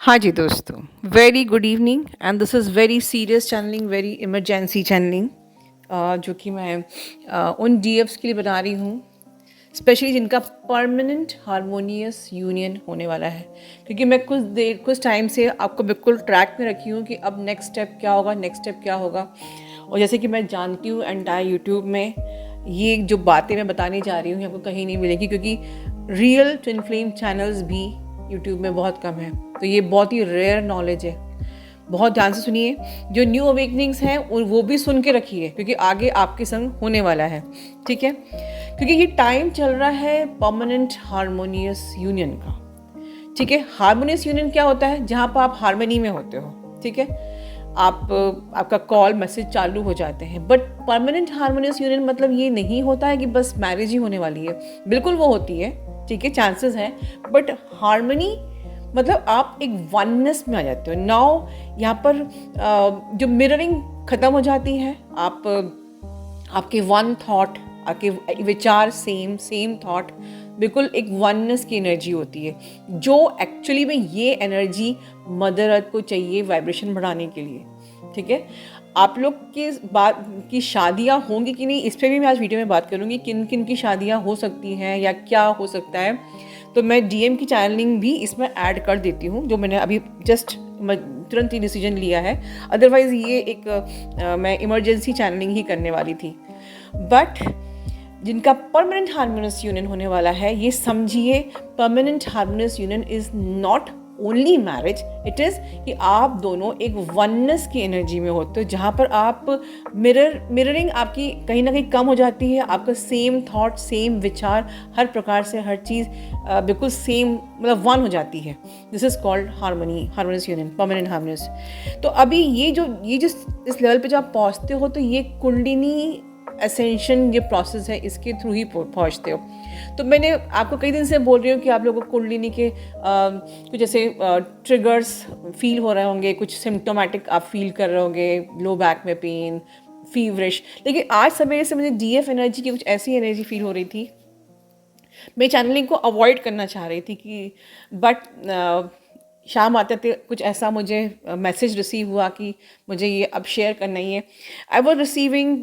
हाँ जी दोस्तों, very good evening and this is very serious channelling, very emergency channelling, जो कि मैं उन डीएफ्स के लिए बता रही हूँ, स्पेशली जिनका परमानेंट हारमोनियस यूनियन होने वाला है। क्योंकि मैं कुछ टाइम से आपको बिल्कुल ट्रैक में रखी हूँ कि अब नेक्स्ट स्टेप क्या होगा, नेक्स्ट स्टेप क्या होगा। और जैसे कि मैं जानती हूँ एंटायर यूट्यूब में ये जो बातें मैं बताने जा रही हूँ आपको कहीं नहीं मिलेगी, क्योंकि रियल ट्विन फ्लेम चैनल्स भी यूट्यूब में बहुत कम है। तो ये बहुत ही रेयर नॉलेज है। बहुत ध्यान से सुनिए, जो न्यू अवेकनिंग्स हैं वो भी सुन के रखिए, क्योंकि आगे आपके संग होने वाला है। ठीक है, क्योंकि ये टाइम चल रहा है परमानेंट हारमोनियस यूनियन का। ठीक है, हारमोनियस यूनियन क्या होता है? जहाँ पर आप हारमोनी में होते हो। ठीक है, आपका कॉल मैसेज चालू हो जाते हैं। बट परमानेंट हारमोनियस यूनियन मतलब ये नहीं होता है कि बस मैरिज ही होने वाली है। बिल्कुल वो होती है, ठीक है, चांसेस हैं, बट हारमोनी मतलब आप एक वननेस में आ जाते हो। नाउ यहाँ पर जो मिररिंग ख़त्म हो जाती है, आपके वन थॉट, आपके विचार सेम थॉट, बिल्कुल एक वननेस की एनर्जी होती है, जो एक्चुअली में ये एनर्जी मदर अर्थ को चाहिए वाइब्रेशन बढ़ाने के लिए। ठीक है, आप लोग की बात की शादियाँ होंगी कि नहीं, इस पर भी मैं आज वीडियो में बात करूँगी, किन किन की शादियाँ हो सकती हैं या क्या हो सकता है। तो मैं डीएम की चैनलिंग भी इसमें ऐड कर देती हूँ, जो मैंने अभी जस्ट तुरंत ही डिसीजन लिया है। अदरवाइज़ ये एक मैं इमरजेंसी चैनलिंग ही करने वाली थी। बट जिनका परमानेंट हार्मोनियस यूनियन होने वाला है, ये समझिए, permanent harmonious union is not only marriage, it is कि आप दोनों एक वननेस की एनर्जी में होते हो, जहाँ पर आप मिररिंग आपकी कहीं ना कहीं कम हो जाती है। आपका सेम थॉट, सेम विचार, हर प्रकार से हर चीज़ बिल्कुल सेम, मतलब वन हो जाती है। This is called harmonious union, permanent harmonious. तो अभी ये जो इस लेवल पे जब आप पहुँचते हो, तो ये कुंडलिनी एसेंशन ये प्रोसेस है, इसके थ्रू ही पहुँचते हो। तो मैंने आपको कई दिन से बोल रही हूँ कि आप लोगों को कुंडलिनी के कुछ ऐसे ट्रिगर्स फील हो रहे होंगे, कुछ सिम्टोमेटिक आप फील कर रहे होंगे, लो बैक में पेन, फीवरिश। लेकिन आज सवेरे से मुझे डीएफ एनर्जी की कुछ ऐसी एनर्जी फील हो रही थी। मैं चैनलिंग को अवॉइड करना चाह रही थी कि बट शाम आते थे कुछ ऐसा मुझे मैसेज रिसीव हुआ कि मुझे ये अब शेयर करना ही है। आई वॉज रिसीविंग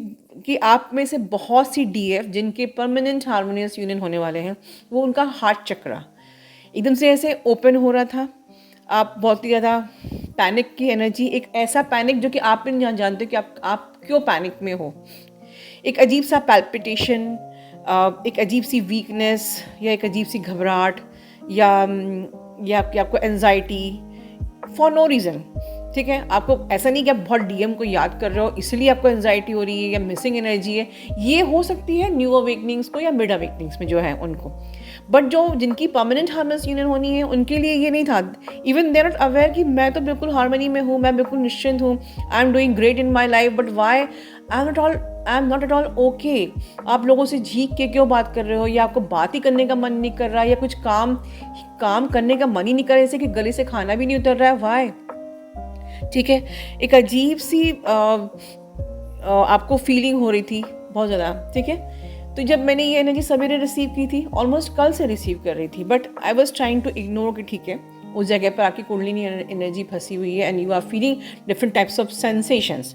कि आप में से बहुत सी डीएफ जिनके परमानेंट हार्मोनियस यूनियन होने वाले हैं, वो उनका हार्ट चक्रा एकदम से ऐसे ओपन हो रहा था। आप बहुत ही ज़्यादा पैनिक की एनर्जी, एक ऐसा पैनिक जो कि आप भी नहीं जानते कि आप क्यों पैनिक में हो। एक अजीब सा पैल्पिटेशन, एक अजीब सी वीकनेस, या एक अजीब सी घबराहट, या कि आपको एनजाइटी फॉर नो रीज़न। ठीक है, आपको ऐसा नहीं कि आप बहुत डीएम को याद कर रहे हो इसलिए आपको एनजाइटी हो रही है या मिसिंग एनर्जी है। ये हो सकती है न्यू अवेकनिंग्स को या मिड अवेकनिंग्स में जो है उनको। बट जो जिनकी परमानेंट हार्मोनियस यूनियन होनी है, उनके लिए ये नहीं था। Even they are not aware कि मैं तो बिल्कुल हार्मनी में हूँ, मैं बिल्कुल निश्चिंत हूँ, I am doing great in my life, but why I am not at all okay. आप लोगों से झीक के क्यों बात कर रहे हो, या आपको बात ही करने का मन नहीं कर रहा, या कुछ काम करने का मन ही नहीं कर रहा, जैसे कि गले से खाना भी नहीं उतर रहा है, वाई। ठीक है, एक अजीब सी आपको फीलिंग हो रही थी बहुत ज़्यादा। ठीक है, तो जब मैंने ये एनर्जी सवेरे रिसीव की थी, ऑलमोस्ट कल से रिसीव कर रही थी, but I was trying to ignore कि ठीक है, उस जगह पर आपकी कुंडलिनी एनर्जी फंसी हुई है and you are feeling different types of sensations.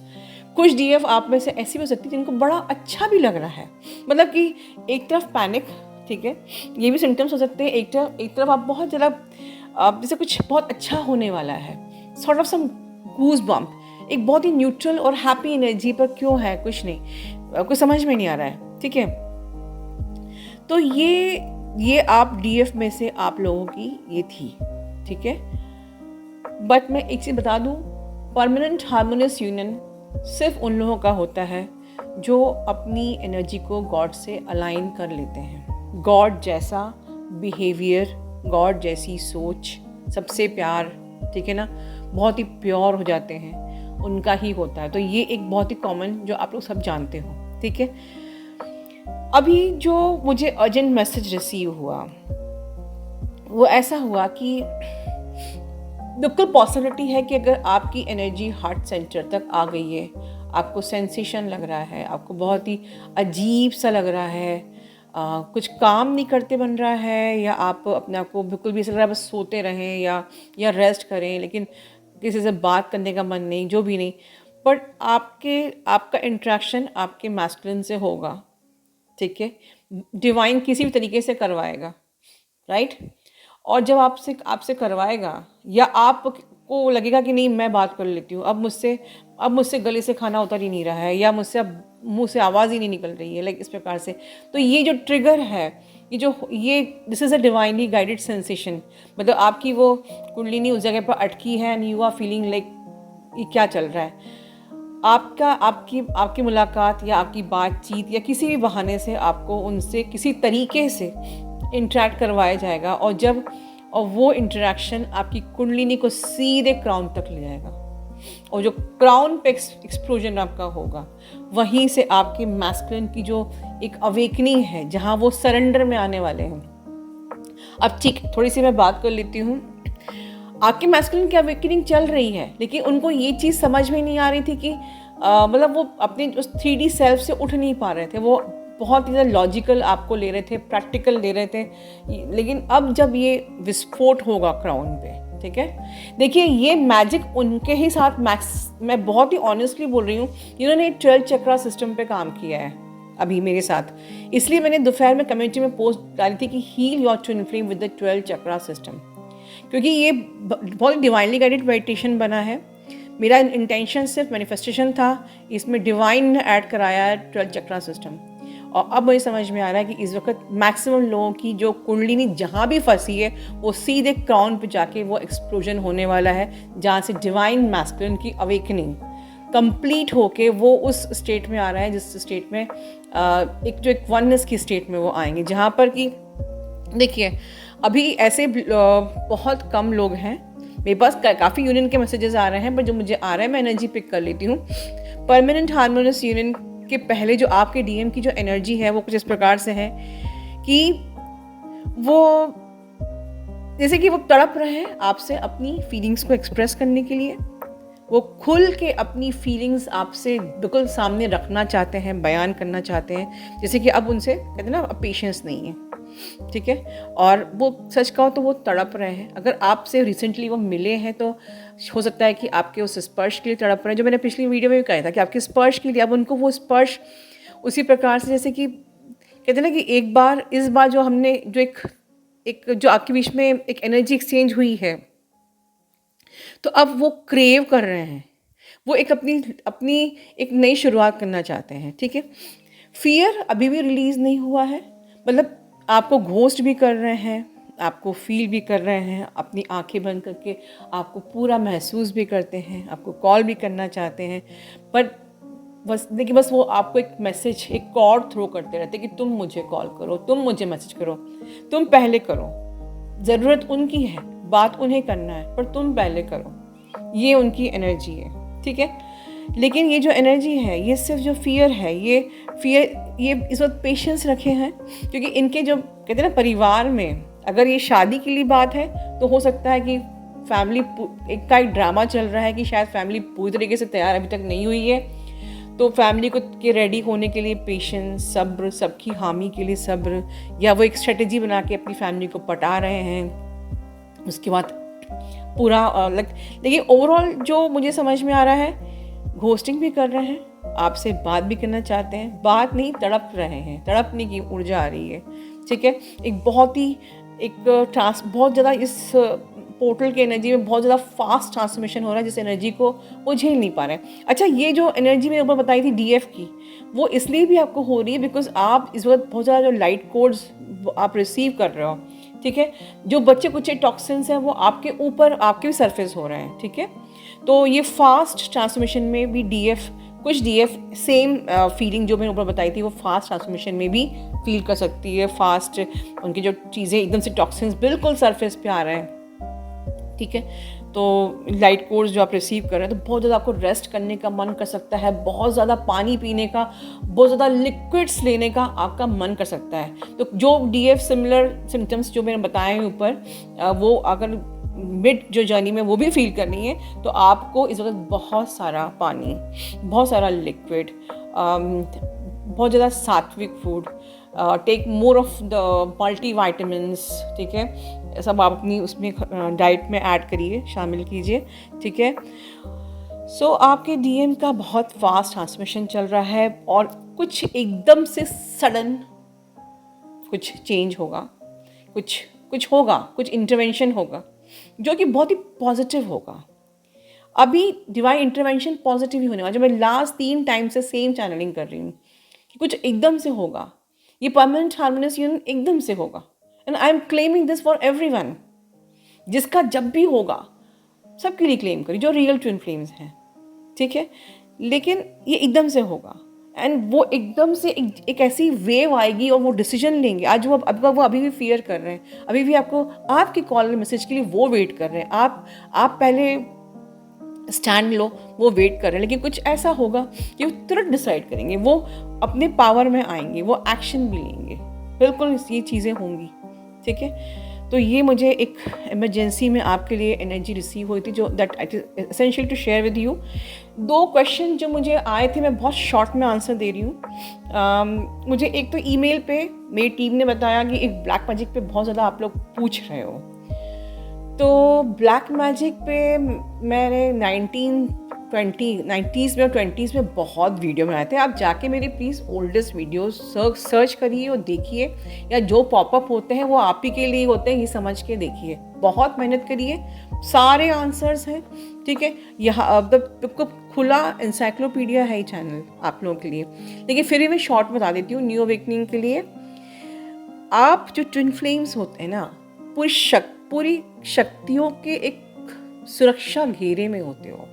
कुछ डीएफ आप में से ऐसी हो सकती है जिनको बड़ा अच्छा भी लग रहा है, मतलब कि एक तरफ पैनिक, ठीक है, ये भी सिम्टम्स हो सकते हैं, एक तरफ आप बहुत ज़्यादा जैसे कुछ बहुत अच्छा होने वाला है, sort of some goose bump, एक बहुत ही न्यूट्रल और हैप्पी एनर्जी पर क्यों है कुछ नहीं, कुछ समझ में नहीं आ रहा है। ठीक है, तो ये आप डीएफ में से आप लोगों की ये थी। ठीक है, बट मैं एक चीज़ बता दूं, परमानेंट हार्मोनियस यूनियन सिर्फ उन लोगों का होता है जो अपनी एनर्जी को गॉड से अलाइन कर लेते हैं। गॉड जैसा बिहेवियर, गॉड जैसी सोच, सबसे प्यार, ठीक है ना, बहुत ही प्योर हो जाते हैं, उनका ही होता है। तो ये एक बहुत ही कॉमन जो आप लोग सब जानते हो। ठीक है, अभी जो मुझे अर्जेंट मैसेज रिसीव हुआ वो ऐसा हुआ कि बिल्कुल पॉसिबिलिटी है कि अगर आपकी एनर्जी हार्ट सेंटर तक आ गई है, आपको सेंसेशन लग रहा है, आपको बहुत ही अजीब सा लग रहा है, कुछ काम नहीं करते बन रहा है, या आप अपने आप को बिल्कुल भी ऐसा लग रहा है बस सोते रहें या रेस्ट करें, लेकिन किसी से बात करने का मन नहीं, जो भी नहीं, बट आपका इंट्रैक्शन आपके मैस्कुलिन से होगा, ठीक है, डिवाइन किसी भी तरीके से करवाएगा, राइट। और जब आपसे आपसे करवाएगा, या आपको लगेगा कि नहीं मैं बात कर लेती हूँ, अब मुझसे गले से खाना उतर ही नहीं रहा है, या मुझसे अब मुंह से आवाज़ ही नहीं निकल रही है, लाइक इस प्रकार से, तो ये जो ट्रिगर है, ये this is a divinely guided sensation, मतलब आपकी वो कुंडलिनी उस जगह पर अटकी है and you are feeling like ये क्या चल रहा है। आपकी मुलाकात या आपकी बातचीत या किसी भी बहाने से आपको उनसे किसी तरीके से इंटरेक्ट करवाया जाएगा, और वो इंटरेक्शन आपकी कुंडलिनी को सीधे क्राउन तक ले जाएगा, और जो क्राउन पे एक्सप्लोजन आपका होगा, वहीं से आपके मैस्कुलिन की जो एक अवेकनिंग है, जहाँ वो सरेंडर में आने वाले हैं। अब ठीक थोड़ी सी मैं बात कर लेती हूँ। आपके मैस्कुलिन की अवेकनिंग चल रही है, लेकिन उनको ये चीज़ समझ में नहीं आ रही थी कि मतलब वो अपने उस 3D सेल्फ से उठ नहीं पा रहे थे, वो बहुत ही ज़्यादा लॉजिकल आपको ले रहे थे, प्रैक्टिकल ले रहे थे, लेकिन अब जब ये विस्फोट होगा क्राउन पे, ठीक है, देखिए ये मैजिक उनके ही साथ मैं बहुत ही ऑनेस्टली बोल रही हूँ, इन्होंने 12 चक्रा सिस्टम पे काम किया है अभी मेरे साथ, इसलिए मैंने दोपहर में कम्युनिटी में पोस्ट डाली थी कि heal your twin flame with the 12 chakra system, क्योंकि ये बहुत डिवाइनली गाइडेड मेडिटेशन बना है। मेरा इंटेंशन सिर्फ मैनिफेस्टेशन था, इसमें डिवाइन ने ऐड कराया है 12 चक्रा सिस्टम, और अब मुझे समझ में आ रहा है कि इस वक्त मैक्सिमम लोगों की जो कुंडलिनी जहाँ भी फंसी है, वो सीधे क्राउन पे जाके वो एक्सप्लोजन होने वाला है, जहाँ से डिवाइन मैस्कुलिन की अवेकनिंग कंप्लीट होके वो उस स्टेट में आ रहा है, जिस स्टेट में एक वननेस की स्टेट में वो आएंगे, जहाँ पर कि देखिए अभी ऐसे बहुत कम लोग हैं, मेरे पास काफ़ी यूनियन के मैसेजेस आ रहे हैं, पर जो मुझे आ रहा है मैं एनर्जी पिक कर लेती हूँ। परमानेंट हार्मोनियस यूनियन के पहले जो आपके डीएम की जो एनर्जी है वो कुछ इस प्रकार से है कि वो जैसे कि वो तड़प रहे हैं आपसे अपनी फीलिंग्स को एक्सप्रेस करने के लिए, वो खुल के अपनी फीलिंग्स आपसे बिल्कुल सामने रखना चाहते हैं, बयान करना चाहते हैं, जैसे कि अब उनसे कहते हैं ना अब पेशेंस नहीं है, ठीक है, और वो सच कहो तो वो तड़प रहे हैं। अगर आपसे रिसेंटली वो मिले हैं तो हो सकता है कि आपके उस स्पर्श के लिए तड़प रहे हैं, जो मैंने पिछली वीडियो में भी कहा था कि आपके स्पर्श के लिए अब उनको वो स्पर्श उसी प्रकार से, जैसे कि कहते हैं ना कि इस बार जो हमने जो एक जो आपके बीच में एक एनर्जी एक्सचेंज हुई है, तो अब वो क्रेव कर रहे हैं, वो एक अपनी एक नई शुरुआत करना चाहते हैं, ठीक है। फियर अभी भी रिलीज़ नहीं हुआ है, मतलब आपको घोस्ट भी कर रहे हैं, आपको फील भी कर रहे हैं, अपनी आंखें बंद करके आपको पूरा महसूस भी करते हैं, आपको कॉल भी करना चाहते हैं, बट बस वो आपको एक मैसेज, एक कॉर्ड थ्रो करते रहते हैं कि तुम मुझे कॉल करो, तुम मुझे मैसेज करो, तुम पहले करो, ज़रूरत उनकी है, बात उन्हें करना है, पर तुम पहले करो, ये उनकी एनर्जी है, ठीक है। लेकिन ये जो एनर्जी है, ये सिर्फ जो फियर है, ये इस वक्त पेशेंस रखे हैं, क्योंकि इनके जो कहते हैं ना परिवार में, अगर ये शादी के लिए बात है तो हो सकता है कि फैमिली एक ड्रामा चल रहा है कि शायद फैमिली पूरी तरीके से तैयार अभी तक नहीं हुई है, तो फैमिली को के रेडी होने के लिए पेशेंस, सब्र, सबकी हामी के लिए सब्र, या वो एक स्ट्रेटजी बना के अपनी फैमिली को पटा रहे हैं, उसके बाद पूरा लेकिन ओवरऑल जो मुझे समझ में आ रहा है, घोस्टिंग भी कर रहे हैं, आपसे बात भी करना चाहते हैं, बात नहीं तड़प रहे हैं, तड़पने की ऊर्जा आ रही है, ठीक है। बहुत ज़्यादा इस पोर्टल की एनर्जी में बहुत ज़्यादा फास्ट ट्रांसफॉर्मेशन हो रहा है, जिस एनर्जी को वो झेल नहीं पा रहे हैं। अच्छा, ये जो एनर्जी मैंने ऊपर बताई थी डीएफ की, वो इसलिए भी आपको हो रही है बिकॉज आप इस वक्त बहुत ज़्यादा जो लाइट कोड्स आप रिसीव कर रहे हो, ठीक है, जो बच्चे कुछ टॉक्सिन्स हैं वो आपके ऊपर आपके भी सरफेस हो रहे हैं, ठीक है। तो ये फास्ट ट्रांसफॉर्मेशन में भी कुछ डीएफ सेम फीलिंग जो मैंने ऊपर बताई थी वो फास्ट ट्रांसफॉर्मेशन में भी फील कर सकती है, फास्ट उनकी जो चीज़ें एकदम से टॉक्सिन्स बिल्कुल सरफेस पे आ रहे हैं, ठीक है। तो लाइट कोर्स जो आप रिसीव कर रहे हैं, तो बहुत ज़्यादा आपको रेस्ट करने का मन कर सकता है, बहुत ज़्यादा पानी पीने का, बहुत ज़्यादा लिक्विड्स लेने का आपका मन कर सकता है। तो जो डीएफ सिमिलर सिम्टम्स जो मैंने बताए हैं ऊपर, वो अगर मिड जो जर्नी में वो भी फील करनी है, तो आपको इस वक्त बहुत सारा पानी, बहुत सारा लिक्विड, बहुत ज़्यादा सात्विक food, take more of the multi vitamins, ठीक है, सब आप अपनी उसमें डाइट में ऐड करिए, शामिल कीजिए, ठीक है। सो आपके डीएम का बहुत फास्ट ट्रांसमिशन चल रहा है और कुछ एकदम से सडन कुछ चेंज होगा, कुछ होगा, कुछ इंटरवेंशन होगा जो कि बहुत ही पॉजिटिव होगा। अभी डिवाइन इंटरवेंशन पॉजिटिव ही होने वाला, जो मैं लास्ट 3 टाइम से सेम चैनलिंग कर रही हूँ कि कुछ एकदम से होगा, ये परमानेंट हार्मोनियस यूनियन एकदम से होगा। And I am claiming this for everyone, जिसका जब भी होगा सबके लिए क्लेम करिए जो रियल ट्विन फ्लेम्स हैं, ठीक है। लेकिन ये एकदम से होगा एंड वो एकदम से एक ऐसी वेव आएगी और वो डिसीजन लेंगे। आज वो अभी भी फियर कर रहे हैं, अभी भी आपको आपके कॉल मैसेज के लिए वो वेट कर रहे हैं, आप पहले स्टैंड लो, वो वेट कर रहे हैं। लेकिन कुछ ऐसा होगा कि वो तुरंत डिसाइड करेंगे, वो अपने पावर में आएंगे, वो एक्शन भी लेंगे, बिल्कुल ये चीज़ें होंगी, ठीक है। तो ये मुझे एक इमरजेंसी में आपके लिए एनर्जी रिसीव हुई थी, जो that it is essential to share with you. 2 question जो मुझे आए थे, मैं बहुत शॉर्ट में आंसर दे रही हूँ। मुझे एक तो ईमेल पे मेरी टीम ने बताया कि एक ब्लैक मैजिक पे बहुत ज़्यादा आप लोग पूछ रहे हो, तो ब्लैक मैजिक पे मैंने 90s में और 20s में बहुत वीडियो बनाए थे। आप जाके मेरे प्लीज़ ओल्डेस्ट वीडियोस सर्च करिए और देखिए, या जो पॉपअप होते हैं वो आप ही के लिए होते हैं, ये समझ के देखिए। बहुत मेहनत करिए, सारे आंसर्स हैं, ठीक है। यहाँ बिल्कुल खुला इंसाइक्लोपीडिया है ये चैनल आप लोगों के लिए। लेकिन फिर भी मैं शॉर्ट बता देती हूँ न्यू अवेकनिंग के लिए। आप जो ट्विन फ्लेम्स होते हैं ना, पूरी शक्तियों के एक सुरक्षा घेरे में होते हो।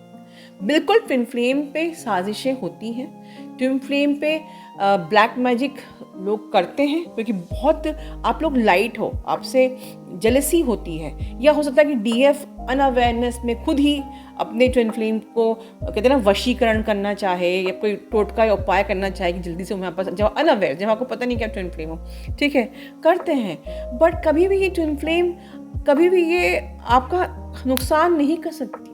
बिल्कुल ट्विन फ्लेम पे साजिशें होती हैं, ट्विन फ्लेम पे ब्लैक मैजिक लोग करते हैं क्योंकि बहुत आप लोग लाइट हो, आपसे जेलसी होती है, या हो सकता है कि डीएफ अनअवेयरनेस में खुद ही अपने ट्विन फ्लेम को कहते हैं ना वशीकरण करना चाहे, या कोई टोटका या उपाय करना चाहे कि जल्दी से वहाँ पर, जब अनअवेयर, जब आपको पता नहीं क्या ट्विन फ्लेम हो, ठीक है, करते हैं। बट कभी भी ये ट्विन फ्लेम, कभी भी ये आपका नुकसान नहीं कर सकती।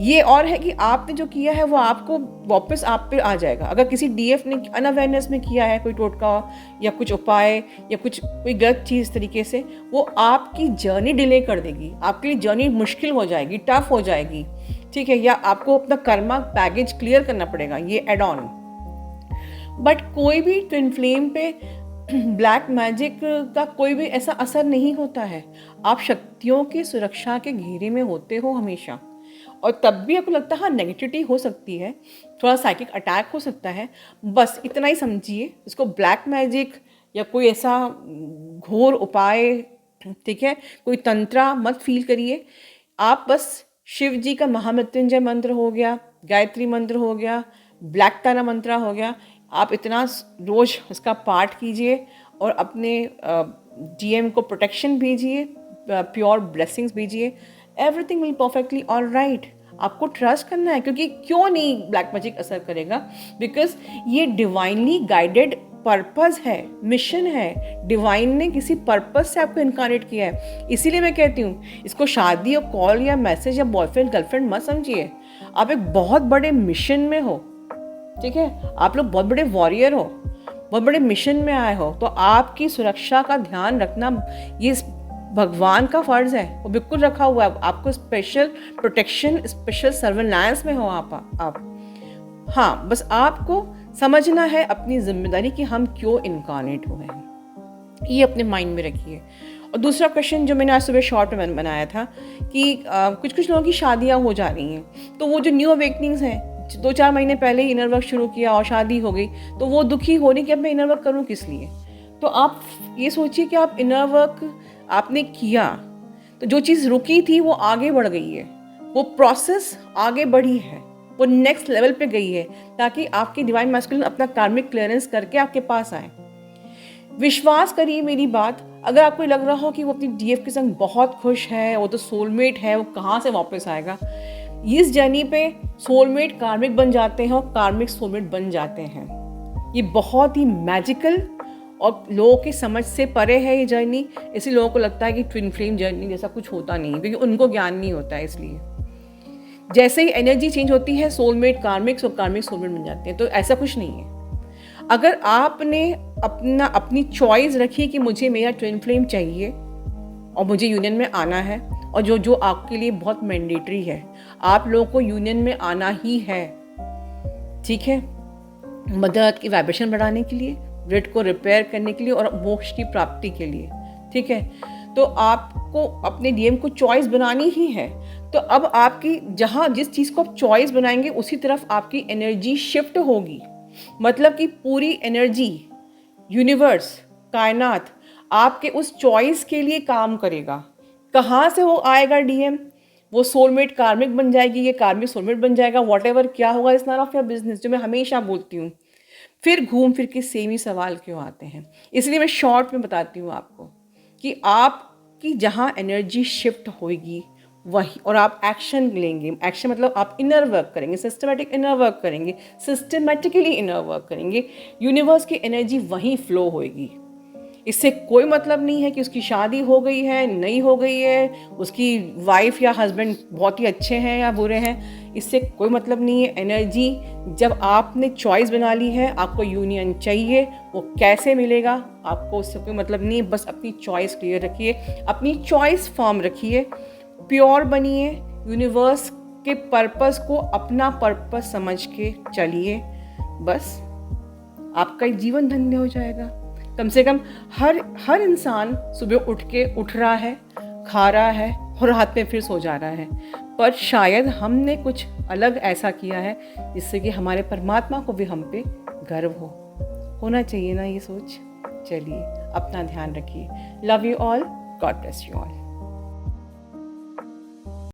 ये और है कि आपने जो किया है वो आपको वापस आप पे आ जाएगा। अगर किसी डीएफ ने अनअवेयरनेस में किया है कोई टोटका या कुछ उपाय या कोई गलत चीज़ तरीके से, वो आपकी जर्नी डिले कर देगी, आपके लिए जर्नी मुश्किल हो जाएगी, टफ हो जाएगी, ठीक है, या आपको अपना कर्मा बैगेज क्लियर करना पड़ेगा, ये एड ऑन। बट कोई भी ट्विन फ्लेम पे ब्लैक मैजिक का कोई भी ऐसा असर नहीं होता है। आप शक्तियों की सुरक्षा के घेरे में होते हो हमेशा, और तब भी आपको लगता है हाँ नेगेटिविटी हो सकती है, थोड़ा साइकिक अटैक हो सकता है, बस इतना ही समझिए इसको ब्लैक मैजिक या कोई ऐसा घोर उपाय, ठीक है, कोई तंत्रा मत फील करिए। आप बस शिव जी का महामृत्युंजय मंत्र हो गया, गायत्री मंत्र हो गया, ब्लैक तारा मंत्र हो गया, आप इतना रोज इसका पाठ कीजिए और अपने डीएम को प्रोटेक्शन भेजिए, प्योर ब्लेसिंग्स भेजिए, everything will perfectly all right. आपको ट्रस्ट करना है, क्योंकि क्यों नहीं ब्लैक मैजिक असर करेगा, बिकॉज ये डिवाइनली गाइडेड पर्पस है, मिशन है, डिवाइन ने किसी पर्पस से आपको इनकारनेट किया है। इसीलिए मैं कहती हूँ इसको शादी और कॉल या मैसेज या बॉयफ्रेंड गर्लफ्रेंड मत समझिए, आप एक बहुत बड़े मिशन में हो, ठीक है, आप लोग बहुत बड़े वॉरियर हो, बहुत बड़े मिशन में आए हो, तो आपकी सुरक्षा का ध्यान रखना ये भगवान का फर्ज है, वो बिल्कुल रखा हुआ है। आपको स्पेशल प्रोटेक्शन, स्पेशल सर्वेलांस में हो आप। हाँ, बस आपको समझना है अपनी जिम्मेदारी कि हम क्यों इनकारनेट हुए हैं, ये अपने माइंड में रखिए। और दूसरा क्वेश्चन जो मैंने आज सुबह शॉर्ट में बनाया था कि कुछ लोगों की शादियाँ हो जा रही हैं, तो वो जो न्यू अवेकनिंग्स हैं, 2-4 महीने पहले ही इनर वर्क शुरू किया और शादी हो गई, तो वो दुखी हो रही कि अब मैं इनर वर्क करूँ किस लिए। तो आप ये सोचिए कि आप इनर वर्क आपने किया तो जो चीज़ रुकी थी वो आगे बढ़ गई है, वो प्रोसेस आगे बढ़ी है, वो नेक्स्ट लेवल पे गई है, ताकि आपकी डिवाइन मैस्कुलिन अपना कार्मिक क्लियरेंस करके आपके पास आए। विश्वास करिए मेरी बात, अगर आपको लग रहा हो कि वो अपनी डीएफ के संग बहुत खुश है, वो तो सोलमेट है, वो कहाँ से वापस आएगा, इस जर्नी पे सोलमेट कार्मिक बन जाते हैं और कार्मिक सोलमेट बन जाते हैं। ये बहुत ही मैजिकल और लोगों की समझ से परे है ये जर्नी, इसलिए लोगों को लगता है कि ट्विन फ्लेम जर्नी जैसा कुछ होता नहीं है, क्योंकि उनको ज्ञान नहीं होता है। इसलिए जैसे ही एनर्जी चेंज होती है, सोलमेट कार्मिक और कार्मिक सोलमेट बन जाते हैं, तो ऐसा कुछ नहीं है। अगर आपने अपनी चॉइस रखी कि मुझे मेरा ट्विन फ्लेम चाहिए और मुझे यूनियन में आना है, और जो आपके लिए बहुत मैंडेटरी है, आप लोगों को यूनियन में आना ही है, ठीक है, मदर अर्थ की वाइब्रेशन बढ़ाने के लिए, ग्रिड को रिपेयर करने के लिए और मोक्ष की प्राप्ति के लिए, ठीक है। तो आपको अपने डीएम को चॉइस बनानी ही है। तो अब आपकी जहाँ जिस चीज़ को आप चॉइस बनाएंगे उसी तरफ आपकी एनर्जी शिफ्ट होगी। मतलब कि पूरी एनर्जी, यूनिवर्स, कायनात आपके उस चॉइस के लिए काम करेगा। कहाँ से वो आएगा डीएम? वो सोलमेट कार्मिक बन जाएगी, ये कार्मिक सोलमेट बन जाएगा, व्हाटएवर क्या होगा, is not of your business, जो मैं हमेशा बोलती हूँ। फिर घूम फिर के सेम ही सवाल क्यों आते हैं? इसलिए मैं शॉर्ट में बताती हूँ आपको कि आपकी जहाँ एनर्जी शिफ्ट होगी वही, और आप एक्शन लेंगे। एक्शन मतलब आप इनर वर्क करेंगे, सिस्टमेटिक इनर वर्क करेंगे, सिस्टमेटिकली इनर वर्क करेंगे, यूनिवर्स की एनर्जी वहीं फ्लो होएगी। इससे कोई मतलब नहीं है कि उसकी शादी हो गई है, नहीं हो गई है, उसकी वाइफ या हस्बैंड बहुत ही अच्छे हैं या बुरे हैं, इससे कोई मतलब नहीं है। एनर्जी जब आपने चॉइस बना ली है, आपको यूनियन चाहिए, वो कैसे मिलेगा आपको उससे कोई मतलब नहीं है। बस अपनी चॉइस क्लियर रखिए, अपनी चॉइस फर्म रखिए, प्योर बनिए, यूनिवर्स के पर्पस को अपना पर्पस समझ के चलिए, बस आपका जीवन धन्य हो जाएगा। कम से कम हर इंसान सुबह उठ रहा है, खा रहा है और रात में फिर सो जा रहा है, पर शायद हमने कुछ अलग ऐसा किया है जिससे कि हमारे परमात्मा को भी हम पे गर्व होना चाहिए ना, ये सोच। चलिए अपना ध्यान रखिए। Love you all, God bless you all.